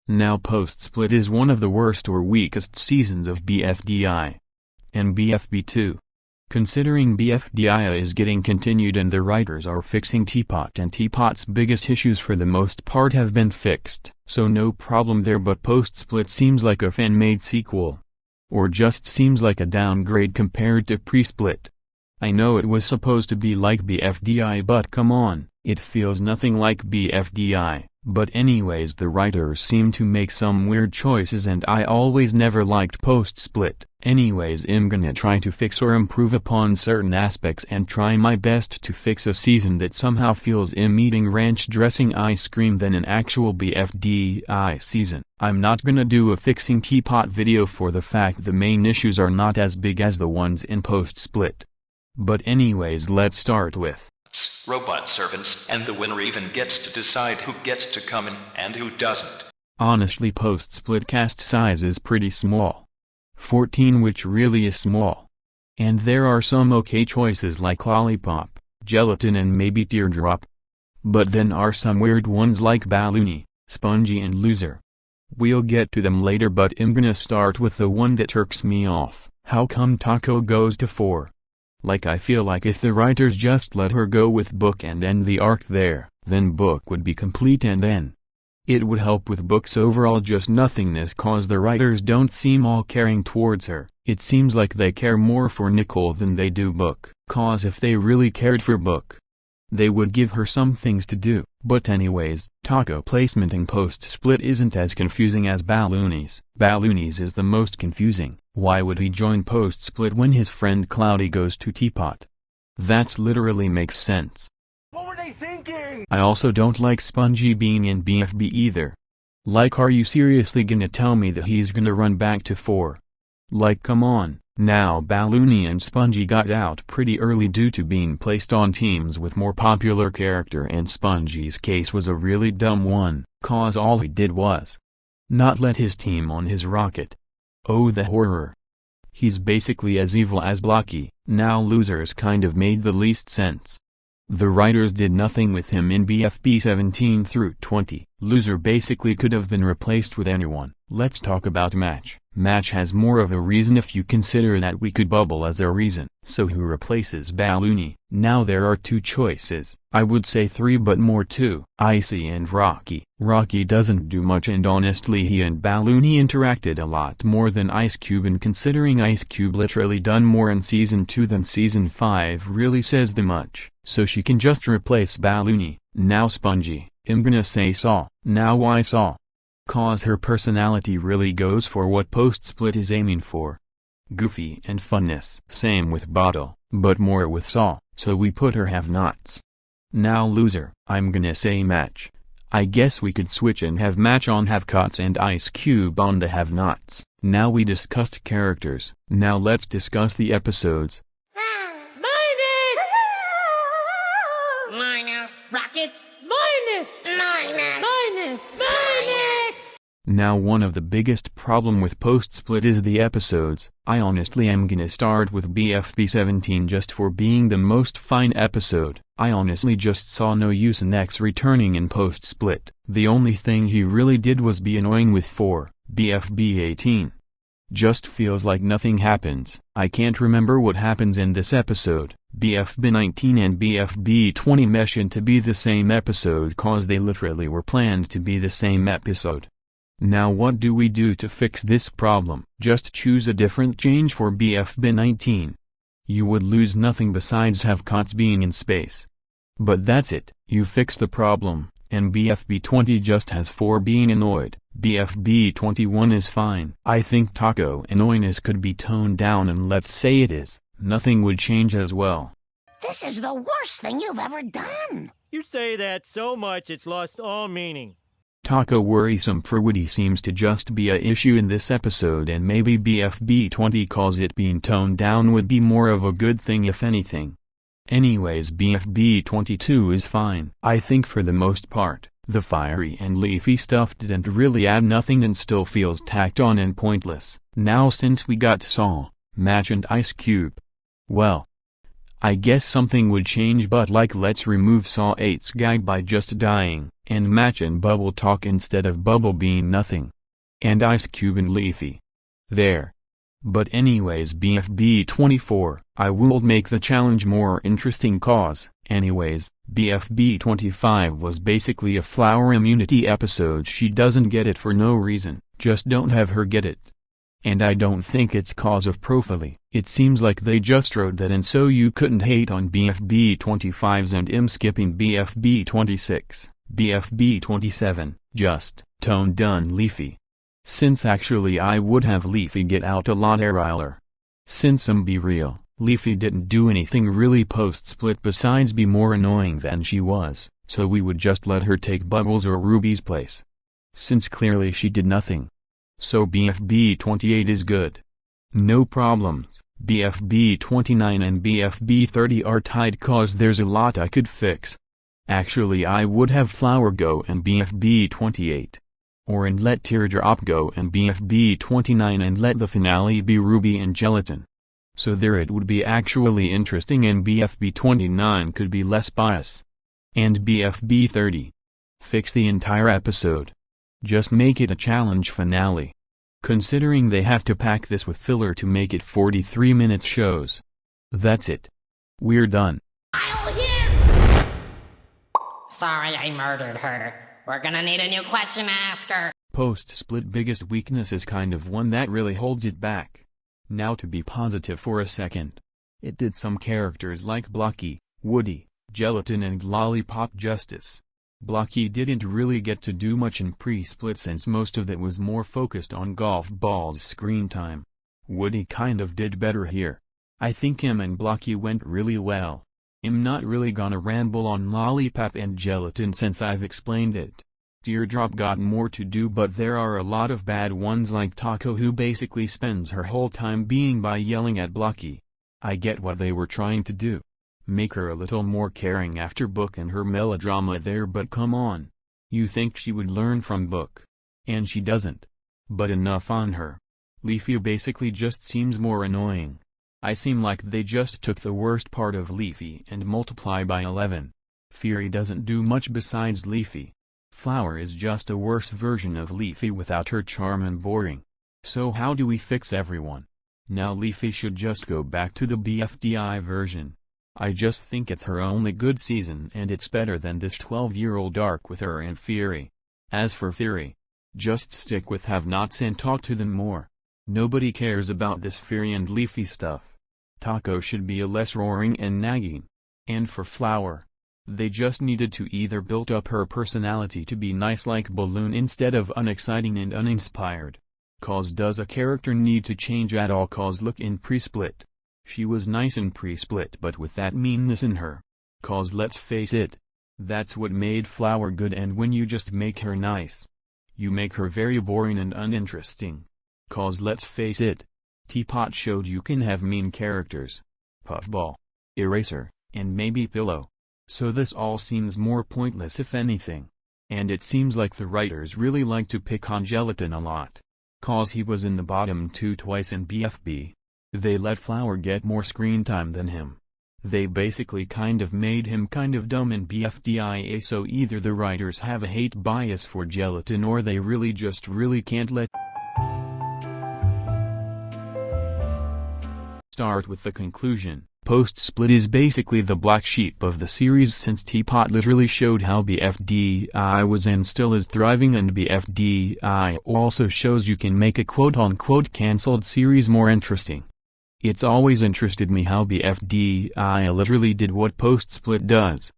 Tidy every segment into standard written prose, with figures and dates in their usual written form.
Now post-split is one of the worst or weakest seasons of BFDI. And BFB too. Considering BFDI is getting continued and the writers are fixing Teapot and Teapot's biggest issues for the most part have been fixed, so no problem there, but post-split seems like a fan-made sequel. Or just seems like a downgrade compared to pre-split. I know it was supposed to be like BFDI, but come on, it feels nothing like BFDI. But anyways, the writers seem to make some weird choices and I always never liked post-split. Anyways, I'm gonna try to fix or improve upon certain aspects and try my best to fix a season that somehow feels I'm eating ranch dressing ice cream than an actual BFDI season. I'm not gonna do a fixing Teapot video for the fact the main issues are not as big as the ones in post-split. But anyways, let's start with robot servants, and the winner even gets to decide who gets to come in and who doesn't. Honestly, post-split cast size is pretty small. 14, which really is small. And there are some okay choices like Lollipop, Gelatin and maybe Teardrop. But then are some weird ones like Balloony, Spongy and Loser. We'll get to them later, but I'm gonna start with the one that irks me off. How come Taco goes to 4? Like, I feel like if the writers just let her go with Book and end the arc there, then Book would be complete and then it would help with Book's overall just nothingness, cause the writers don't seem all caring towards her. It seems like they care more for Nicole than they do Book, cause if they really cared for Book, they would give her some things to do. But anyways, Taco placement in post-split isn't as confusing as Balloony's. Balloony's is the most confusing. Why would he join post-split when his friend Cloudy goes to Teapot? That's literally makes sense. What were they thinking? I also don't like Spongy being in BFB either. Like, are you seriously gonna tell me that he's gonna run back to 4? Like, come on. Now Balloony and Spongy got out pretty early due to being placed on teams with more popular character, and Spongy's case was a really dumb one, cause all he did was not let his team on his rocket. Oh, the horror. He's basically as evil as Blocky. Now Losers kind of made the least sense. The writers did nothing with him in BFB 17 through 20. Loser basically could have been replaced with anyone. Let's talk about Match. Match has more of a reason if you consider that we could bubble as a reason. So who replaces Balloony? Now there are 2 choices. I would say 3, but more 2. Icy and Rocky. Rocky doesn't do much, and honestly he and Balloony interacted a lot more than Ice Cube, and considering Ice Cube literally done more in season 2 than season 5 really says the much. So she can just replace Balloony. Now Spongy. I'm gonna say Saw. Now why Saw? Cause her personality really goes for what post-split is aiming for. Goofy and funness. Same with Bottle, but more with Saw, so we put her have-nots. Now Loser. I'm gonna say Match. I guess we could switch and have Match on have-cots and Ice Cube on the have-nots. Now we discussed characters. Now let's discuss the episodes. Minus rockets. Minus. Now one of the biggest problem with post-split is the episodes. I honestly am gonna start with BFB 17 just for being the most fine episode. I honestly just saw no use in X returning in post-split. The only thing he really did was be annoying with 4. BFB 18 just feels like nothing happens. I can't remember what happens in this episode. BFB 19 and BFB 20 mesh into be the same episode cause they literally were planned to be the same episode. Now what do we do to fix this problem? Just choose a different change for BFB 19. You would lose nothing besides have-cots being in space. But that's it, you fix the problem, and BFB 20 just has 4 being annoyed. BFB 21 is fine. I think Taco annoyingness could be toned down, and let's say it is. Nothing would change as well. This is the worst thing you've ever done. You say that so much it's lost all meaning. Taco worrisome for Woody seems to just be a issue in this episode, and maybe BFB 20 calls it being toned down would be more of a good thing if anything. Anyways, BFB 22 is fine. I think for the most part, the fiery and leafy stuff didn't really add nothing and still feels tacked on and pointless. Now since we got Saw, Match and Ice Cube, well, I guess something would change, but like let's remove Saw 8's gag by just dying, and Match and Bubble talk instead of Bubble being nothing. And Ice Cube and Leafy. There. But anyways, BFB 24, I will make the challenge more interesting cause, anyways, BFB 25 was basically a flower immunity episode. She doesn't get it for no reason, just don't have her get it. And I don't think it's cause of prophylaxis. It seems like they just wrote that, and so you couldn't hate on BFB 25's and skipping BFB 26, BFB 27, just, tone done Leafy. Since actually I would have Leafy get out a lot earlier. Since be real, Leafy didn't do anything really post-split besides be more annoying than she was, so we would just let her take Bubbles or Ruby's place. Since clearly she did nothing. So BFB 28 is good. No problems. BFB 29 and BFB 30 are tied cause there's a lot I could fix. Actually I would have Flower go and BFB 28. Or and let Teardrop go and BFB 29 and let the finale be Ruby and Gelatin. So there it would be actually interesting, and BFB 29 could be less bias. And BFB 30. Fix the entire episode. Just make it a challenge finale. Considering they have to pack this with filler to make it 43 minutes shows. That's it. We're done. I'll hear! Sorry I murdered her. We're gonna need a new question to ask her. Post-split biggest weakness is kind of one that really holds it back. Now to be positive for a second. It did some characters like Blocky, Woody, Gelatin and Lollipop justice. Blocky didn't really get to do much in pre-split since most of it was more focused on Golf Ball's screen time. Woody kind of did better here. I think him and Blocky went really well. I'm not really gonna ramble on Lollipop and Gelatin since I've explained it. Teardrop got more to do, but there are a lot of bad ones like Taco, who basically spends her whole time being by yelling at Blocky. I get what they were trying to do. Make her a little more caring after Book and her melodrama there, but come on. You think she would learn from Book. And she doesn't. But enough on her. Leafy basically just seems more annoying. I seem like they just took the worst part of Leafy and multiply by 11. Fury doesn't do much besides Leafy. Flower is just a worse version of Leafy without her charm and boring. So how do we fix everyone? Now Leafy should just go back to the BFDI version. I just think it's her only good season, and it's better than this 12-year-old arc with her and Fury. As for Fury, just stick with have-nots and talk to them more. Nobody cares about this Fury and Leafy stuff. Taco should be a less roaring and nagging. And for Flower, they just needed to either build up her personality to be nice like Balloon instead of unexciting and uninspired. Cause does a character need to change at all? Cause look in pre-split. She was nice in pre-split but with that meanness in her. Cause let's face it. That's what made Flower good, and when you just make her nice, you make her very boring and uninteresting. Cause let's face it. Teapot showed you can have mean characters. Puffball, Eraser, and maybe Pillow. So this all seems more pointless if anything. And it seems like the writers really like to pick on Gelatin a lot. Cause he was in the bottom 2 twice in BFB. They let Flower get more screen time than him. They basically kind of made him kind of dumb in BFDIA, so either the writers have a hate bias for Gelatin or they really can't let. Start with the conclusion. Post-split is basically the black sheep of the series since Teapot literally showed how BFDI was and still is thriving, and BFDI also shows you can make a quote-unquote cancelled series more interesting. It's always interested me how BFDI literally did what Post-split does.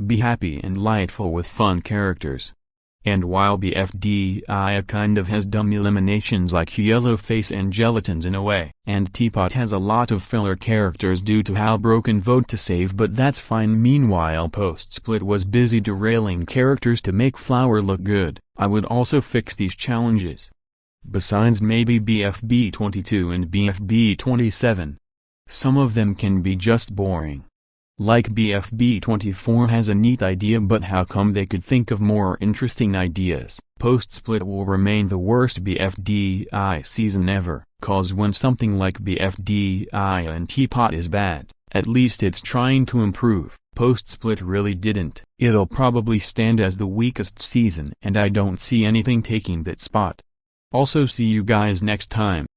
Be happy and lightful with fun characters. And while BFDI kind of has dumb eliminations like Yellowface and Gelatins in a way, and Teapot has a lot of filler characters due to how broken Vote to Save, but that's fine. Meanwhile Post-split was busy derailing characters to make Flower look good. I would also fix these challenges. Besides maybe BFB 22 and BFB 27. Some of them can be just boring. Like BFB 24 has a neat idea, but how come they could think of more interesting ideas? Post-split will remain the worst BFDI season ever, cause when something like BFDI and Teapot is bad, At least it's trying to improve. Post-split really didn't. It'll probably stand as the weakest season and I don't see anything taking that spot. Also see you guys next time.